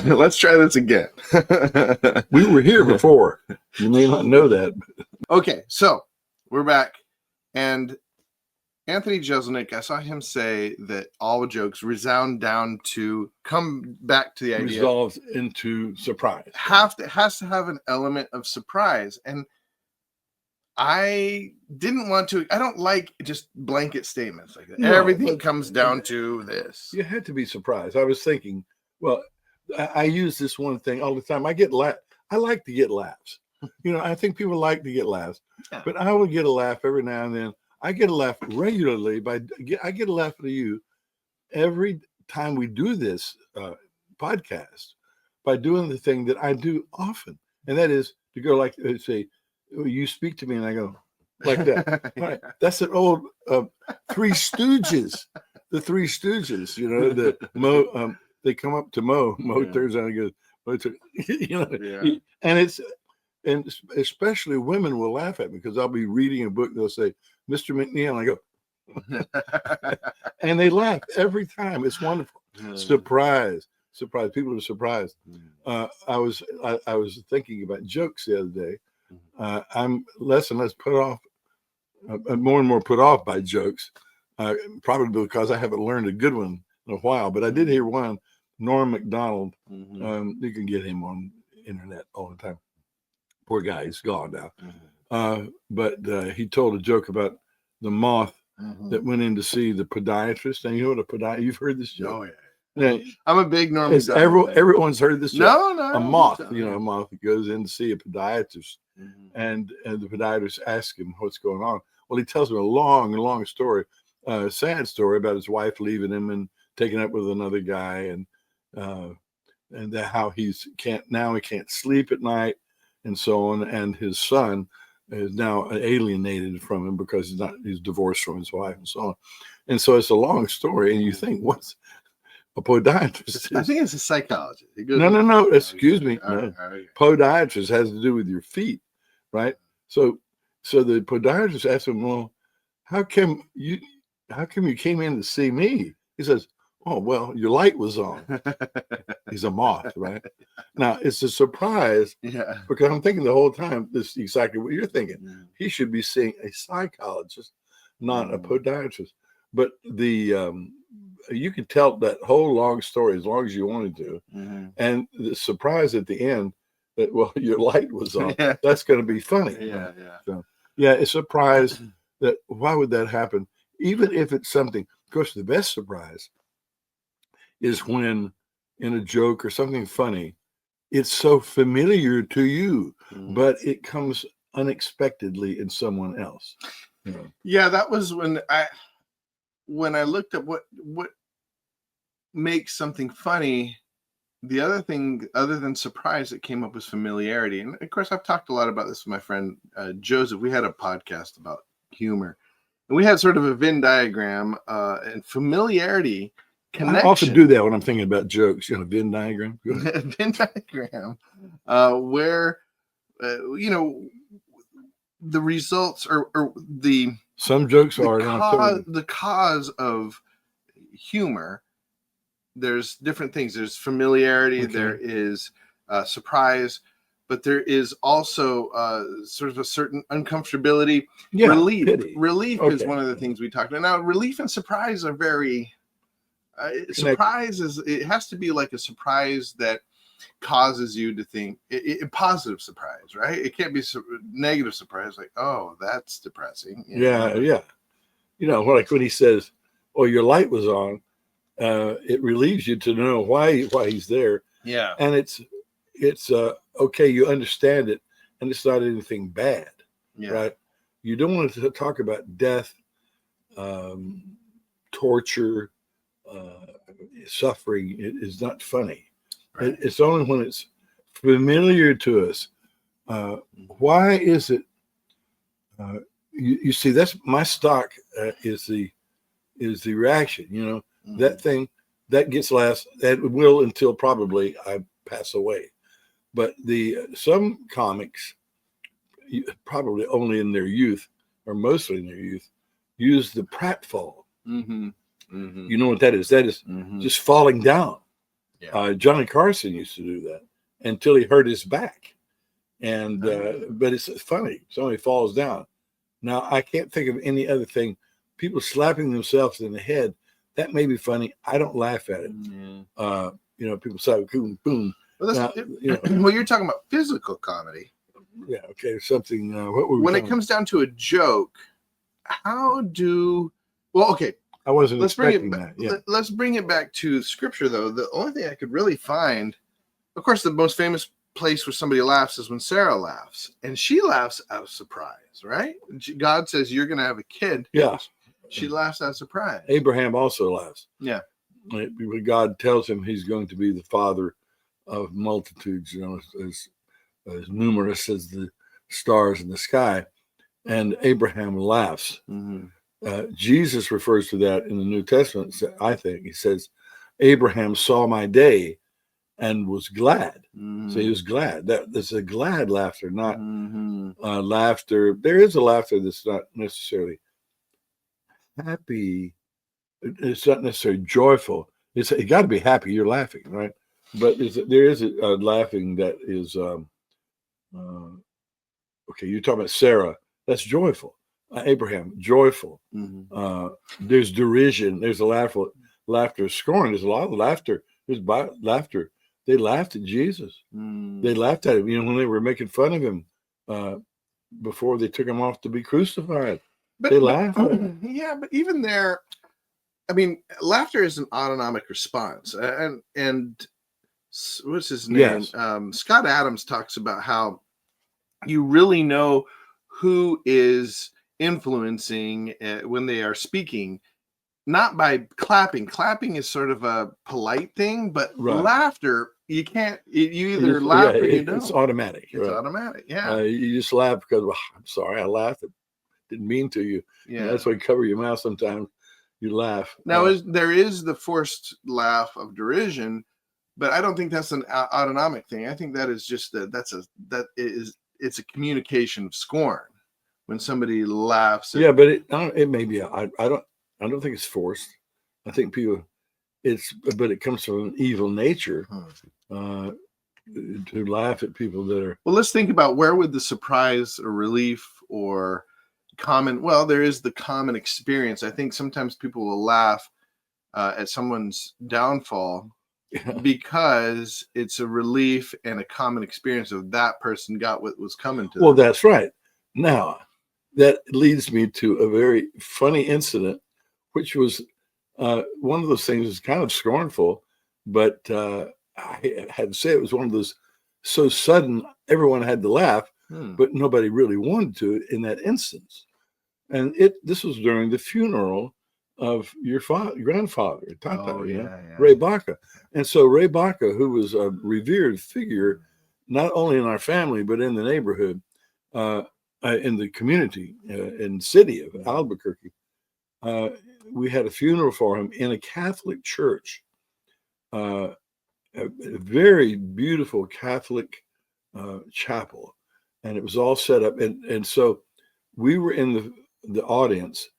Let's try this again. We were here before. You may not know that. Okay, so we're back. And Anthony Jeselnik, I saw him say that all jokes resound down to come back to the idea. Resolves into surprise. Has to have an element of surprise. And I don't like just blanket statements like that. No, everything comes down to this. You had to be surprised. I was thinking, well, I use this one thing all the time. I like to get laughs. I think people like to get laughs. Yeah. But I will get a laugh every now and then. I get a laugh regularly. I get a laugh out of you every time we do this podcast by doing the thing that I do often. And that is to go like, say, you speak to me and I go like that. Yeah. Right. That's an old Three Stooges. The Three Stooges, the Mo. They come up to Mo. Mo turns around and goes, and especially women will laugh at me because I'll be reading a book. They'll say, "Mr. McNeil," and I go, and they laugh every time. It's wonderful. Surprise. People are surprised. I was thinking about jokes the other day. I'm less and less more and more put off by jokes, probably because I haven't learned a good one in a while. But I did hear one, Norm Macdonald. You can get him on internet all the time. Poor guy, he's gone now. But he told a joke about the moth that went in to see the podiatrist. And you know what a podiatrist? You've heard this joke? Oh yeah. I'm a big Norm Macdonald. Everyone's heard this joke. No. A moth, a moth that goes in to see a podiatrist. And the podiatrist asks him what's going on. Well, he tells him a long story, sad story about his wife leaving him and taking up with another guy, and how he can't sleep at night, and so on. And his son is now alienated from him because he's divorced from his wife, and so on. And so it's a long story, and you think, what's a podiatrist? I think it's a psychologist. No. Excuse me. No. Podiatrist has to do with your feet. Right. So the podiatrist asked him, well, how come you came in to see me? He says, oh, well, your light was on. He's a moth, right? Now it's a surprise because I'm thinking the whole time, this is exactly what you're thinking. He should be seeing a psychologist, not a podiatrist. But you could tell that whole long story as long as you wanted to. And the surprise at the end, that, well, your light was on. That's going to be funny. So, it's a surprise that why would that happen? Even if it's something, of course, the best surprise is when in a joke or something funny, it's so familiar to you, but it comes unexpectedly in someone else. Yeah, that was when I looked at what makes something funny. The other thing, other than surprise, that came up was familiarity. And of course, I've talked a lot about this with my friend Joseph. We had a podcast about humor, and we had sort of a Venn diagram and familiarity connection. I often do that when I'm thinking about jokes. Venn diagram. Venn diagram, where the results or the some jokes are the cause of humor. There's different things. There's familiarity. Okay. There is surprise, but there is also sort of a certain uncomfortability. Relief. Pity. Relief is one of the things we talked about. Now, relief and surprise are very. Surprise it has to be like a surprise that causes you to think. Positive surprise, right? It can't be negative surprise. Like, oh, that's depressing. Yeah. Like when he says, "Oh, your light was on." It relieves you to know why he's there. Yeah. And it's okay, you understand it, and it's not anything bad. Yeah. Right? You don't want to talk about death, torture, suffering. It is not funny. Right. It's only when it's familiar to us. Why is it? You see, that's my stock is the reaction. That thing that gets last, that will until probably I pass away. But some comics, probably only in their youth or mostly in their youth, use the pratfall. You know what that is? That is just falling down. Johnny Carson used to do that until he hurt his back. And but it's funny. Somebody falls down. Now I can't think of any other thing. People slapping themselves in the head, that may be funny. I don't laugh at it. People say boom, boom. Well, now, well, you're talking about physical comedy. Yeah. Okay. Something. When it comes down to a joke, okay. I wasn't expecting that. Yeah. Let's bring it back to scripture, though. The only thing I could really find, of course, the most famous place where somebody laughs is when Sarah laughs, and she laughs out of surprise, right? God says you're going to have a kid. Yeah. She laughs out of surprise. Abraham also laughs. Yeah. God tells him he's going to be the father of multitudes, as numerous as the stars in the sky, and Abraham laughs. Mm-hmm. Jesus refers to that in the New Testament. I think he says, Abraham saw my day and was glad. Mm-hmm. So he was glad. That's a glad laughter, not laughter. There is a laughter that's not necessarily happy. It's not necessarily joyful. It got to be happy. You're laughing, right? But there is a laughing that is okay. You're talking about Sarah. That's joyful. Abraham, joyful. Mm-hmm. There's derision. There's a laughter, scorn. There's a lot of laughter. There's laughter. They laughed at Jesus. They laughed at him. When they were making fun of him before they took him off to be crucified. They laughed. Yeah, but even there, I mean, laughter is an autonomic response. And what's his name? Yes. Scott Adams talks about how you really know who is influencing when they are speaking, not by clapping. Clapping is sort of a polite thing, but laughter, you can't. You either laugh or you don't. It's automatic. It's automatic. Yeah. You just laugh because I'm sorry, I laughed. It didn't mean to you. Yeah. That's why you cover your mouth sometimes. You laugh. Now, there is the forced laugh of derision, but I don't think that's an autonomic thing. I think that is just it's a communication of scorn when somebody laughs. Yeah, but it may be. I don't think it's forced. I think people, but it comes from an evil nature to laugh at people that are. Well, let's think about where would the surprise or relief or common. Well, there is the common experience. I think sometimes people will laugh at someone's downfall because it's a relief and a common experience of that person got what was coming to them. Well, that's right. Now, that leads me to a very funny incident, which was one of those things that's kind of scornful, but I had to say it was one of those so sudden, everyone had to laugh, but nobody really wanted to in that instance. And this was during the funeral of your grandfather, Tata, Ray Baca. And so Ray Baca, who was a revered figure, not only in our family, but in the neighborhood, in the community, in the city of Albuquerque, we had a funeral for him in a Catholic church, a very beautiful Catholic chapel. And it was all set up. And so we were in the audience.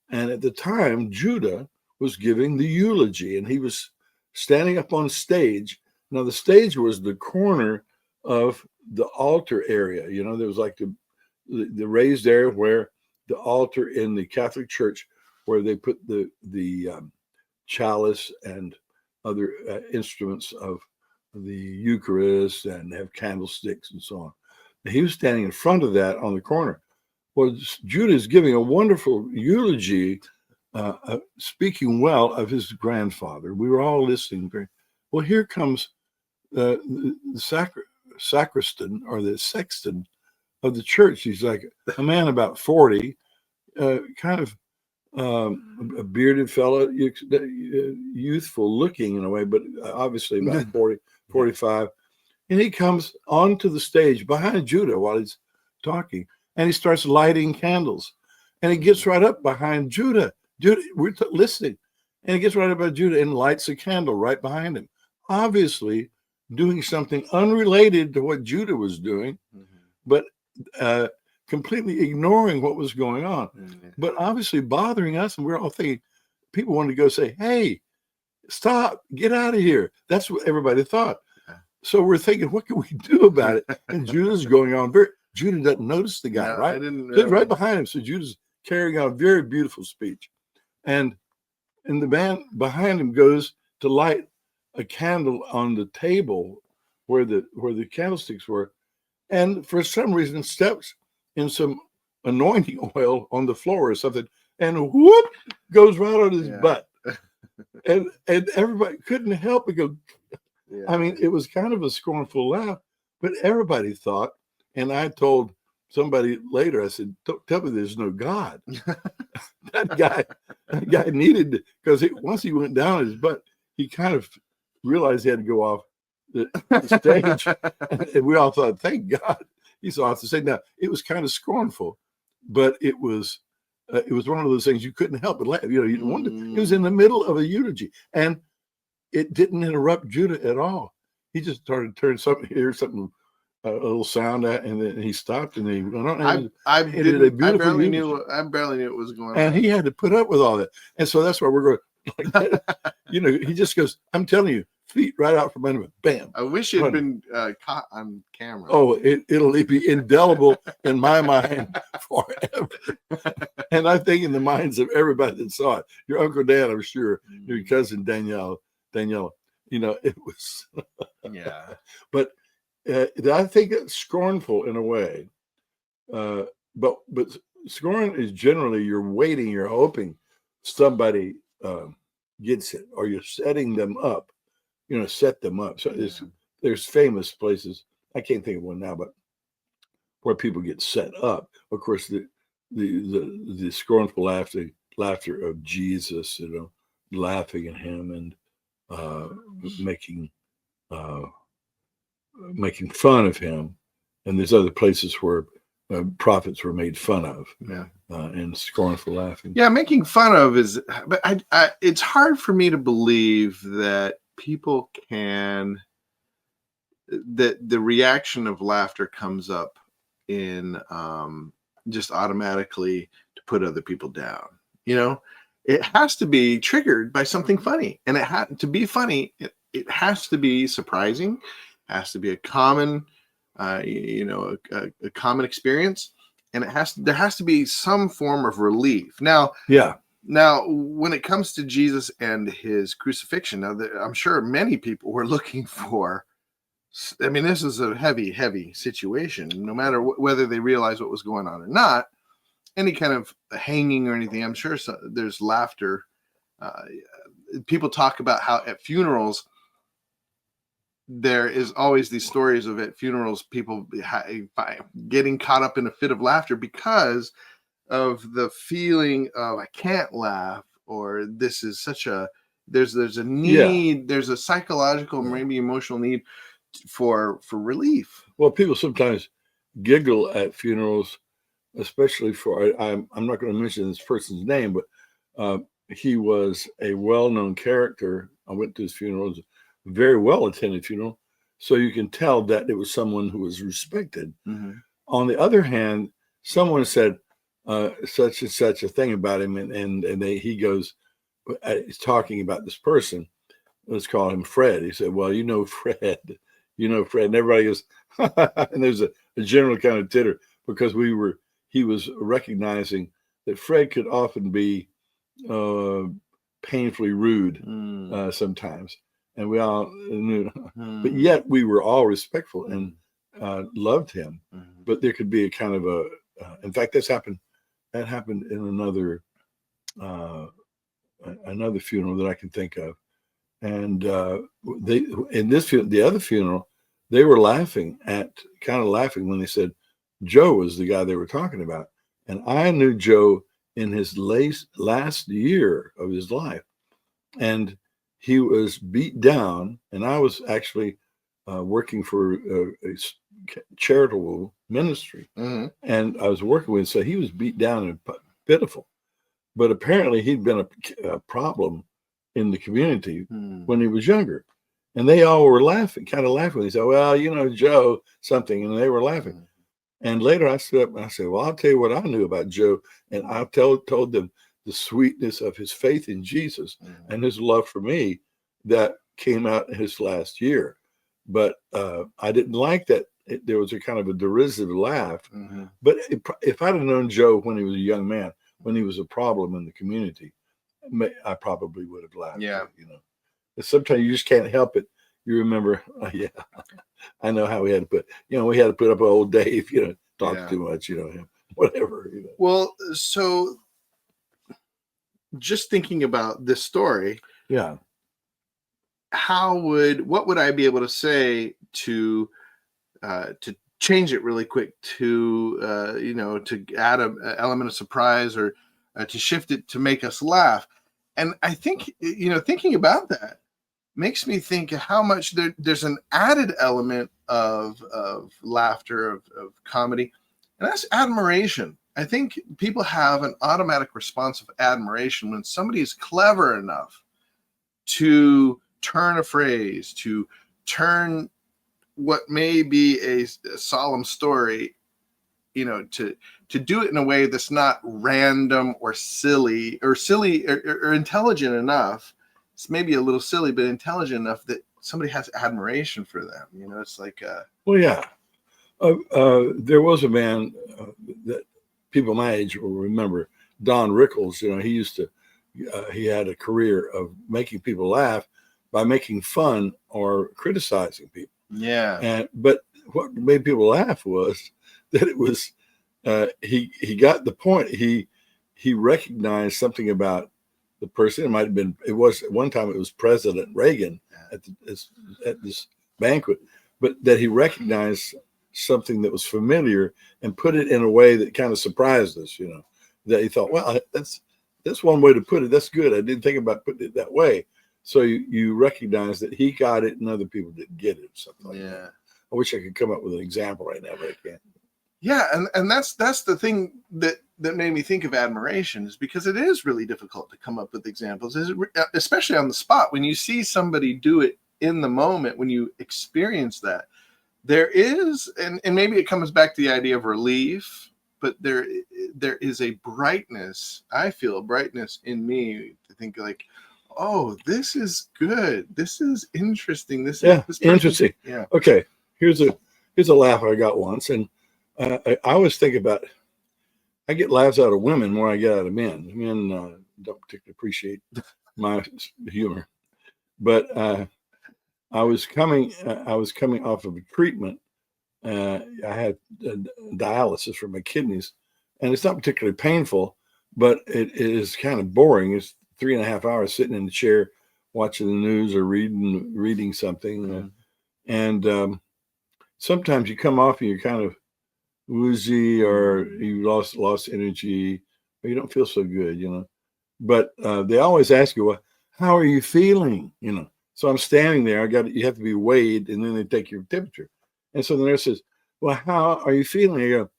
And at the time, Judah was giving the eulogy, and he was standing up on stage. Now, the stage was the corner of the altar area. There was like the raised area where the altar in the Catholic Church, where they put the chalice and other instruments of the Eucharist and have candlesticks and so on. And he was standing in front of that on the corner. Well, Judah is giving a wonderful eulogy, speaking well of his grandfather. We were all listening. Well, here comes the sacristan or the sexton of the church. He's like a man about 40, kind of a bearded fellow, youthful looking in a way, but obviously about 40, 45. And he comes onto the stage behind Judah while he's talking. And he starts lighting candles. And he gets right up behind Judah. We're listening. And he gets right up behind Judah and lights a candle right behind him. Obviously doing something unrelated to what Judah was doing, but completely ignoring what was going on. But obviously bothering us. And we're all thinking, people wanted to go say, hey, stop, get out of here. That's what everybody thought. So we're thinking, what can we do about it? And Judah's going on Judah doesn't notice the guy, No, right? I didn't He's right behind him. So Judah's carrying on a very beautiful speech. And the man behind him goes to light a candle on the table where the candlesticks were, and for some reason steps in some anointing oil on the floor or something, and whoop, goes right on his butt. And everybody couldn't help but go. I mean, it was kind of a scornful laugh, but everybody thought, and I told somebody later, I said, don't tell me there's no God. that guy needed, because once he went down his butt, he kind of realized he had to go off the stage. And we all thought, thank God he's off the stage. Now, it was kind of scornful, but it was one of those things you couldn't help but laugh. You know, you didn't want to. It was in the middle of a eulogy, and it didn't interrupt Judah at all. He just started to turn something, a little sound at, and then he stopped and he went on. I barely knew what was going on. And he had to put up with all that. And so that's why we're going like that. You know, he just goes, I'm telling you, feet right out from under him. Bam. I wish it had been caught on camera. Oh, it'll be indelible in my mind forever. And I think in the minds of everybody that saw it. Your Uncle Dan, I'm sure, your cousin Danielle, you know, it was. Yeah. But I think it's scornful in a way. But scorn is generally you're waiting, you're hoping somebody gets it, or you're setting them up. You know, set them up. So there's famous places. I can't think of one now, but where people get set up. Of course, the scornful laughter of Jesus, you know, laughing at him and making fun of him. And there's other places where prophets were made fun of. And scornful laughing. Yeah, making fun of is, but I it's hard for me to believe that people can, that the reaction of laughter comes up in just automatically to put other people down. You know, it has to be triggered by something funny, and to be funny, it has to be surprising, has to be a common, a common experience, and there has to be some form of relief. Now, when it comes to Jesus and his crucifixion, now I'm sure many people were looking for. I mean, this is a heavy, heavy situation. No matter whether they realize what was going on or not, any kind of hanging or anything, I'm sure there's laughter. People talk about how at funerals, there is always these stories of at funerals, people getting caught up in a fit of laughter because of the feeling of I can't laugh, or this is such a there's a need, there's a psychological, maybe emotional need for relief. Well, people sometimes giggle at funerals, especially for I'm not going to mention this person's name, but he was a well-known character. I went to his funeral. It was a very well-attended funeral, so you can tell that it was someone who was respected. Mm-hmm. On the other hand, someone said such and such a thing about him, and he goes, he's talking about this person. Let's call him Fred. He said, "Well, you know Fred," and everybody goes, and there's a general kind of titter because he was recognizing that Fred could often be painfully rude sometimes, and we all knew, but yet we were all respectful and loved him. But there could be a kind of in fact, that happened in another funeral that I can think of. And the other funeral, they were laughing when they said Joe was the guy they were talking about. And I knew Joe in his last year of his life. And he was beat down. And I was actually working for a charitable ministry. Mm-hmm. And I was working with him. So he was beat down and pitiful. But apparently he'd been a problem in the community when he was younger. And they all were kind of laughing. They said, "Well, Joe something," and they were laughing. And later I stood up and I said, "Well, I'll tell you what I knew about Joe." And I told them the sweetness of his faith in Jesus and his love for me that came out his last year. But I didn't like that there was a kind of a derisive laugh. Mm-hmm. But if I'd have known Joe when he was a young man, when he was a problem in the community, I probably would have laughed. Yeah. Sometimes you just can't help it. You remember, yeah, I know how we had to we had to put up with old Dave, talk too much, whatever. Well, so just thinking about this story, yeah, what would I be able to say to change it really quick, to to add an element of surprise, or to shift it to make us laugh? And I think, thinking about that makes me think how much there's an added element of laughter, of comedy, and that's admiration. I think people have an automatic response of admiration when somebody is clever enough to turn a phrase, to turn what may be a solemn story, to do it in a way that's not random or silly or intelligent enough. It's maybe a little silly, but intelligent enough that somebody has admiration for them. It's like well, yeah. There was a man that people my age will remember, Don Rickles. He had a career of making people laugh by making fun or criticizing people. Yeah. But what made people laugh was that it was he got the point. He recognized something about the person. It might have been. It was at one time. It was President Reagan at this banquet, but that he recognized something that was familiar and put it in a way that kind of surprised us. That he thought, well, that's one way to put it. That's good. I didn't think about putting it that way. So you recognize that he got it and other people didn't get it. Something like that. I wish I could come up with an example right now, but I can't. Yeah, and that's the thing that made me think of admiration, is because it is really difficult to come up with examples, especially on the spot. When you see somebody do it in the moment, when you experience that, there is, and maybe it comes back to the idea of relief, but there is a brightness. I feel a brightness in me to think like, oh, this is good. This is interesting. This is interesting. Yeah. Okay. Here's a laugh I got once, and I always think about. I get laughs out of women more than I get out of men. Men don't particularly appreciate my humor, but I was coming off of a treatment. I had dialysis for my kidneys, and it's not particularly painful, but it is kind of boring. It's 3.5 hours sitting in the chair watching the news or reading something. And sometimes you come off and you're kind of woozy, or you lost energy, or you don't feel so good, But they always ask you, well, how are you feeling? So I'm standing there. You have to be weighed, and then they take your temperature. And so the nurse says, well, how are you feeling? I go,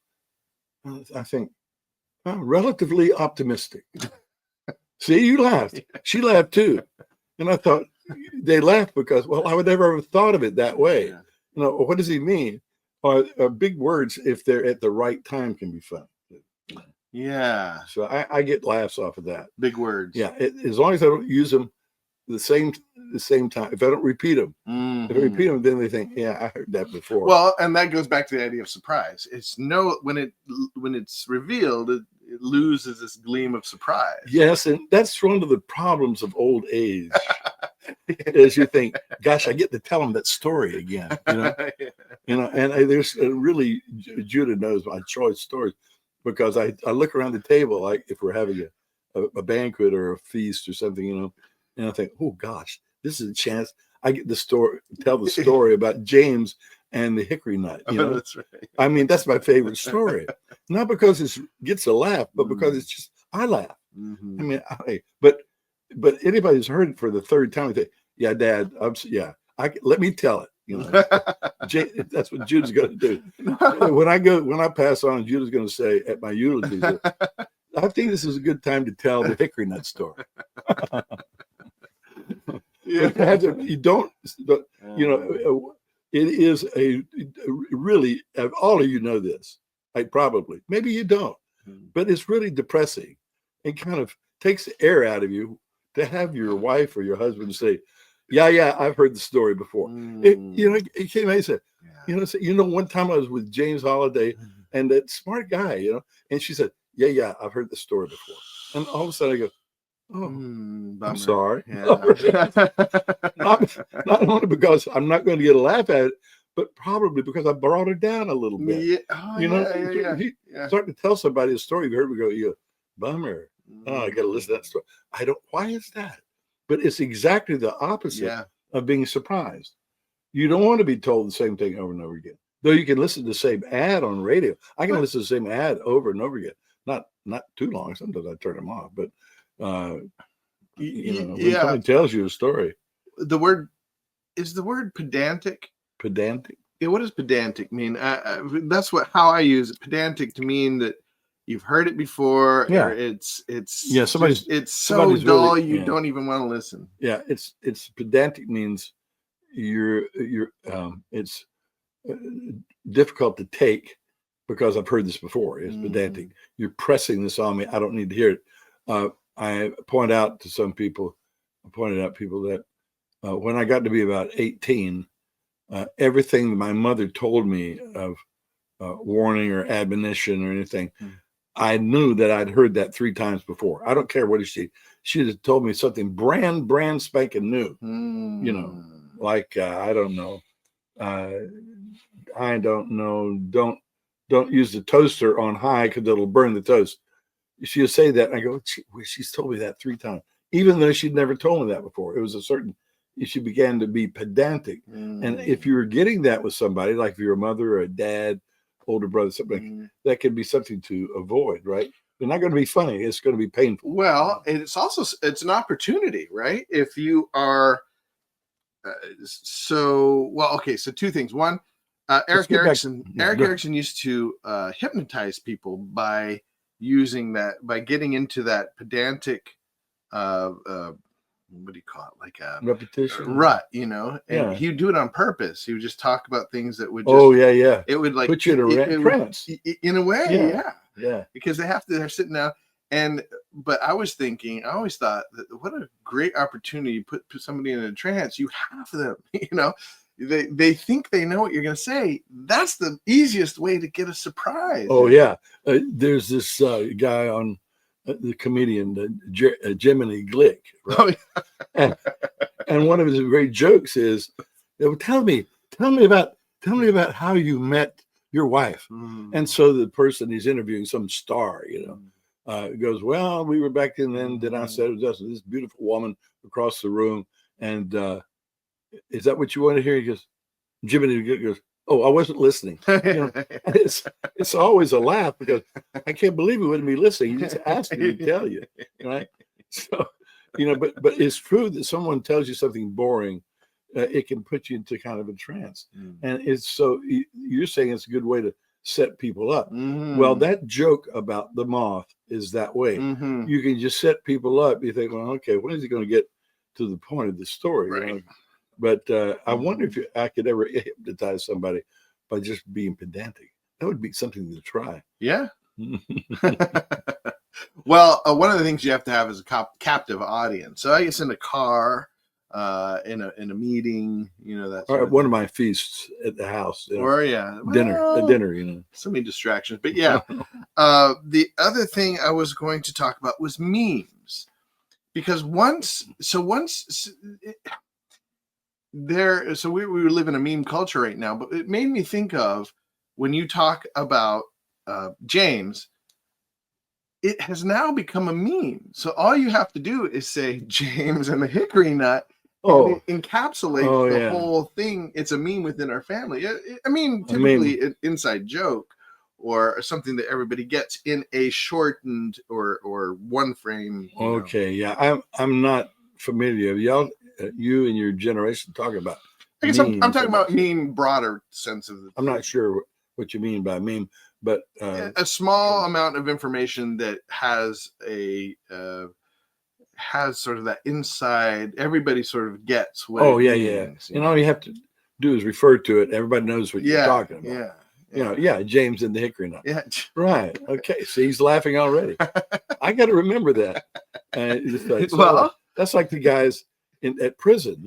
I think, relatively optimistic. See, you laughed. She laughed too. And I thought, they laughed because, well, I would never have thought of it that way. Yeah. What does he mean? Big words, if they're at the right time, can be fun. Yeah. So I get laughs off of that. Big words. Yeah. As long as I don't use them the same time. If I don't repeat them, if I repeat them, then they think, yeah, I heard that before. Well, and that goes back to the idea of surprise. It's when it's revealed, it loses this gleam of surprise. Yes, and that's one of the problems of old age. Is you think, gosh, I get to tell them that story again. And there's really, Judah knows my choice stories, because I look around the table, like if we're having a banquet or a feast or something, and I think, oh gosh, this is a chance I get tell the story about James and the hickory nut. That's right. I mean, that's my favorite story, not because it gets a laugh, but because it's just I laugh. I mean, but anybody who's heard it for the third time, they think, yeah, Dad, let me tell it. That's what Judah's going to do. When I pass on, Judah's going to say at my eulogy, I think this is a good time to tell the hickory nut story. You don't, it is a really, all of you know this, probably, maybe you don't, but it's really depressing and kind of takes the air out of you to have your wife or your husband say, Yeah, I've heard the story before. It came out and said, Yeah. One time I was with James Holiday and that smart guy, and she said, yeah, I've heard the story before. And all of a sudden I go, oh, I'm Bummer. sorry. Yeah. Not only because I'm not going to get a laugh at it, but probably because I brought it down a little bit. Yeah. Oh, You start to tell somebody a story, you heard me go, bummer. Oh, I got to listen to that story. Why is that? But it's exactly the opposite of being surprised. You don't want to be told the same thing over and over again. Though you can listen to the same ad on radio. I can listen to the same ad over and over again. Not too long. Sometimes I turn them off. But when somebody tells you a story. Is the word pedantic? Pedantic? Yeah, what does pedantic mean? That's how I use it. Pedantic to mean that you've heard it before. Yeah. Or it's so dull really, you don't even want to listen. Yeah, it's pedantic means it's difficult to take because I've heard this before. It's pedantic. You're pressing this on me. I don't need to hear it. I pointed out people that when I got to be about 18, everything my mother told me of warning or admonition or anything, I knew that I'd heard that 3 times before. I don't care what she'd have told me something brand spanking new, like I don't know, don't use the toaster on high because it'll burn the toast. She'll say that, and I go, she's told me that 3 times, even though she'd never told me that before. It was she began to be pedantic. And if you were getting that with somebody, like if you're a mother or a dad, older brother, something that could be something to avoid, right? They're not going to be funny. It's going to be painful. Well, it's an opportunity, right? If you are so 2 things. One, Eric Erickson used to hypnotize people by using that, by getting into that pedantic what do you call it, like a repetition rut, and he would do it on purpose. He would just talk about things that would just, it would like put you in a trance in a way, yeah, because they're sitting down. But I always thought that what a great opportunity. You put somebody in a trance, you have them, they think they know what you're going to say. That's the easiest way to get a surprise. There's this guy on the comedian Jiminy Glick, right? And one of his great jokes is, tell me about how you met your wife. And so the person he's interviewing, some star, goes, well, we were back in then I said it was this beautiful woman across the room, and is that what you want to hear? He goes, Jiminy Glick goes, oh, I wasn't listening. It's always a laugh because I can't believe he wouldn't be listening. He just asked me to tell you, right? So, but it's true that someone tells you something boring, it can put you into kind of a trance. And you're saying it's a good way to set people up. Well, that joke about the moth is that way. You can just set people up. You think, well, okay, when is he going to get to the point of the story? Right. But I wonder if I could ever hypnotize somebody by just being pedantic. That would be something to try. Yeah. Well, one of the things you have to have is a captive audience. So I guess in a car, in a meeting, that's one of my feasts at the house. Dinner. So many distractions. But yeah, the other thing I was going to talk about was memes, because once we live in a meme culture right now, but it made me think of when you talk about James, it has now become a meme. So all you have to do is say James and the hickory nut, and it encapsulates the whole thing. It's a meme within our family. Typically an inside joke or something that everybody gets in a shortened or one frame. Yeah, I'm not familiar. Y'all, you and your generation talk about. I guess I'm talking about meme broader sense of. I'm not sure what you mean by meme, but a small amount of information that has has sort of that inside. Everybody sort of gets what. All you have to do is refer to it. Everybody knows what you're talking about. James and the hickory nut. Yeah. Right. Okay. See, he's laughing already. I got to remember that. That's like the guys at prison.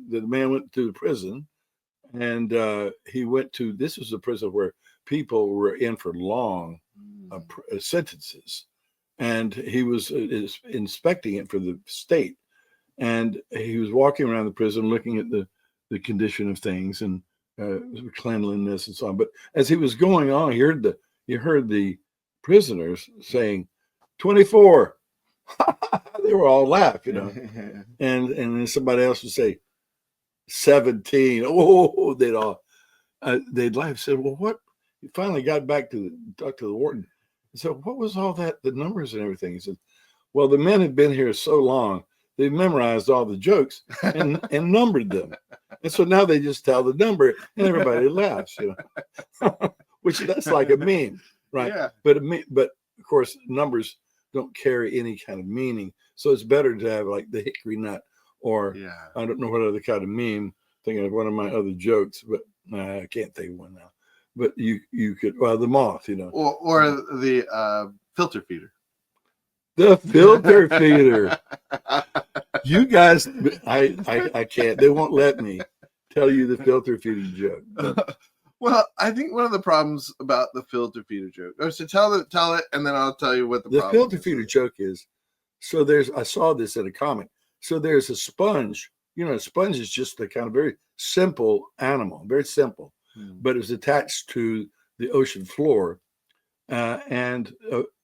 The man went to the prison, and he went to, this was a prison where people were in for long sentences, and he was inspecting it for the state, and he was walking around the prison looking at the condition of things and cleanliness and so on. But as he was going on, he heard the prisoners saying 24. They were all laugh, and then somebody else would say 17. Oh, they'd laugh. Said, well, what? He finally got back to talk to the warden. He said, what was all that? The numbers and everything. He said, well, the men had been here so long, they memorized all the jokes and numbered them, and so now they just tell the number, and everybody laughs. Which that's like a meme, right? Yeah. But of course, numbers don't carry any kind of meaning, so it's better to have like the hickory nut, or I don't know what other kind of meme. Thinking of one of my other jokes, but I can't think of one now. But you could, well, the moth, or the filter feeder. The filter feeder. You guys, I can't. They won't let me tell you the filter feeder joke. Well, I think one of the problems about the filter feeder joke, so tell it, and then I'll tell you what the filter feeder joke is. So I saw this in a comic. So there's a sponge. A sponge is just a kind of very simple animal, very simple, but it's attached to the ocean floor, and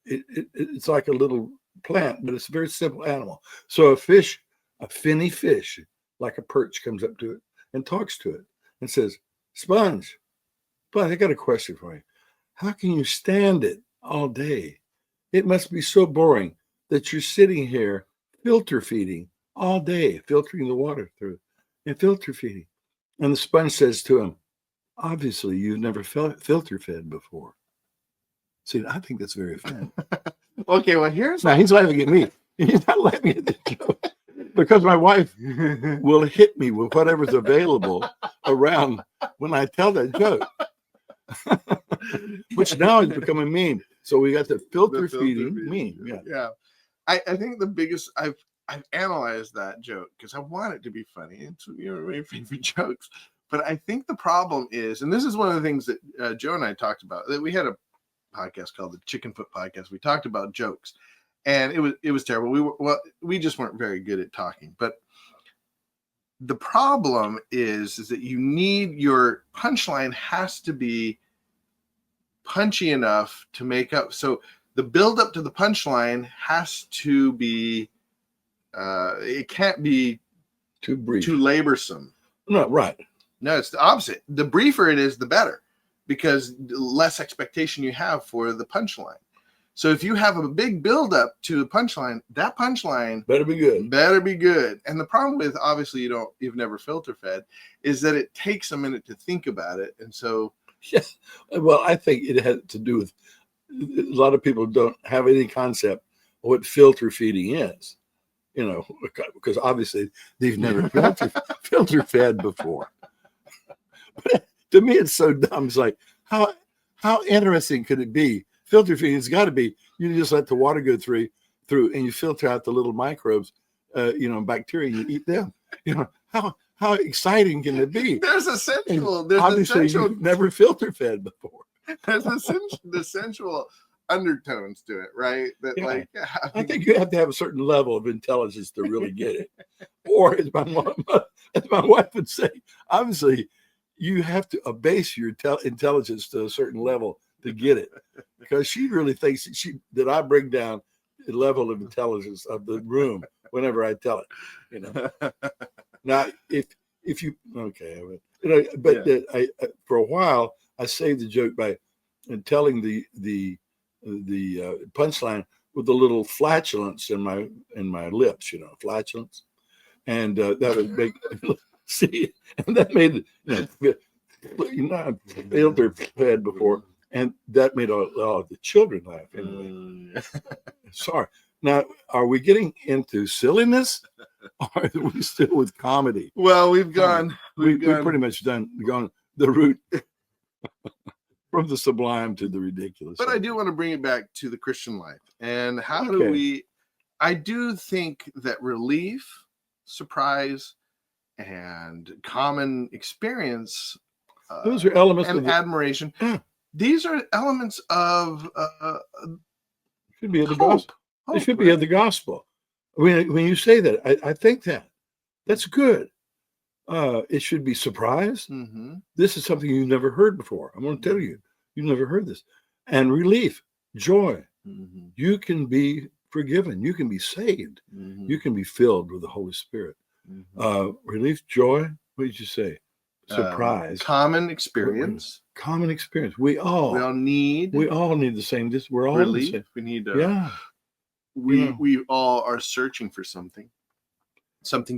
it's like a little plant, but it's a very simple animal. So a finny fish, like a perch, comes up to it and talks to it and says, "Sponge, I got a question for you. How can you stand it all day? It must be so boring that you're sitting here filter feeding all day, filtering the water through and filter feeding." And the sponge says to him, "Obviously, you've never filter fed before." See, I think that's very offensive. Okay, well, now he's laughing at me. He's not laughing at the joke because my wife will hit me with whatever's available around when I tell that joke, which now is becoming a meme. So we got the filter feeding meme. Yeah. I think the biggest I've analyzed that joke because I want it to be funny. It's one of my favorite jokes. But I think the problem is, and this is one of the things that Joe and I talked about, that we had a podcast called the Chicken Foot Podcast. We talked about jokes, and it was terrible. We just weren't very good at talking. But the problem is that you need, your punchline has to be punchy enough to make up. So the build up to the punchline has to be, it can't be too brief, too laborsome. No, right. No, it's the opposite. The briefer it is, the better, because the less expectation you have for the punchline. So if you have a big build up to a punchline, that punchline better be good. And the problem with, obviously, you've never filter fed, is that it takes a minute to think about it. And so, yeah, well, I think it had to do with a lot of people don't have any concept of what filter feeding is, because obviously they've never filter fed before. But to me, it's so dumb. It's like, how interesting could it be? Filter feeding has got to be, you just let the water go through and you filter out the little microbes, bacteria, and you eat them. How exciting can it be? There's obviously you've never filter fed before. There's the sensual undertones to it, right? That I think you have to have a certain level of intelligence to really get it. Or as my wife would say, obviously you have to abase your intelligence to a certain level to get it, because she really thinks that I bring down the level of intelligence of the room whenever I tell it. Now, if you I for a while I saved the joke by telling the punchline with a little flatulence in my lips, flatulence, and that would make see, and that made filter fed before. And that made all the children laugh anyway. Sorry. Now, are we getting into silliness, or are we still with comedy? Well, we've pretty much gone the route from the sublime to the ridiculous. But I do want to bring it back to the Christian life, and how do we? I do think that relief, surprise, and common experience. Those are elements and of the, admiration. Yeah. These are elements of should be of the hope. gospel. They should be of the gospel. When you say that, I think that's good. It should be surprise. Mm-hmm. This is something you've never heard before. I'm going to tell you, you've never heard this. And relief, joy. Mm-hmm. You can be forgiven. You can be saved. Mm-hmm. You can be filled with the Holy Spirit. Mm-hmm. Relief, joy. What did you say? Surprise. Common experience. Common experience. We all need the same. We're all relief. the same. We need we all are searching for something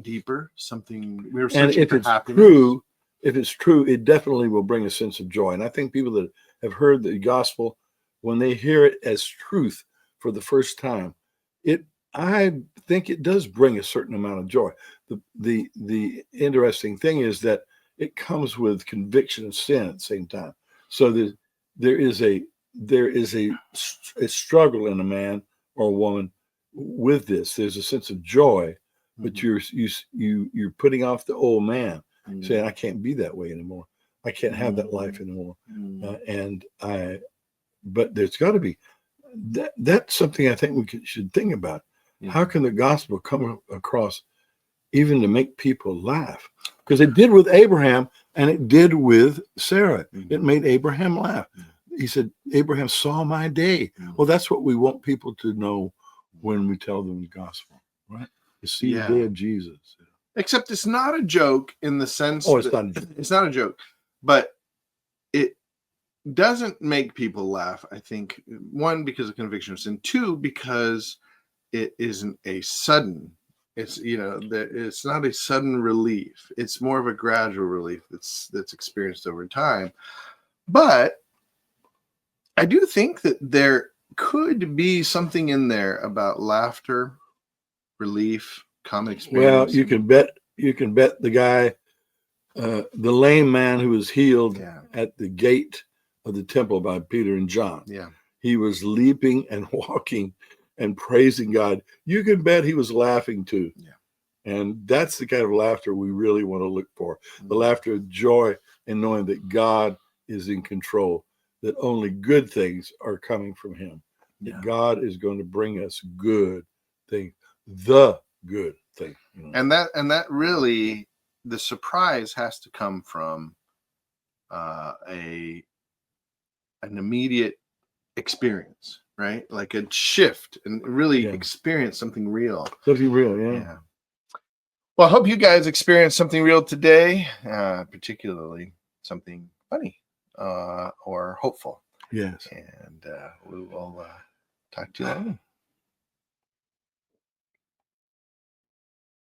deeper, something we're and searching if for it's happiness. if it's true, it definitely will bring a sense of joy. And I think people that have heard the gospel, when they hear it as truth for the first time, I think it does bring a certain amount of joy. The interesting thing is that it comes with conviction of sin at the same time. So there is a struggle in a man or a woman with this. There's a sense of joy, but you're putting off the old man, saying, I can't be that way anymore. I can't have that life anymore. But there's got to be that's something I think we should think about. How can the gospel come across even to make people laugh? Because it did with Abraham and it did with Sarah. It made Abraham laugh. He said, Abraham saw my day. Well, that's what we want people to know when we tell them the gospel, right? To see the day of Jesus. Except it's not a joke in the sense it's not a joke, but it doesn't make people laugh. I think, one, because of conviction of sin, two, because it isn't a sudden. It's it's not a sudden relief. It's more of a gradual relief that's experienced over time. But I do think that there could be something in there about laughter, relief, common experience. Well, you can bet the guy, the lame man who was healed at the gate of the temple by Peter and John. Yeah. He was leaping and walking and praising God. You can bet he was laughing too. Yeah. And that's the kind of laughter we really want to look for. The laughter of joy in knowing that God is in control, that only good things are coming from him. That God is going to bring us good things, the good thing. And that really, the surprise has to come from an immediate experience, right? Like a shift, and really experience something real. Something real, yeah. Well, I hope you guys experienced something real today, particularly something funny or hopeful. Yes. And we will talk to you later.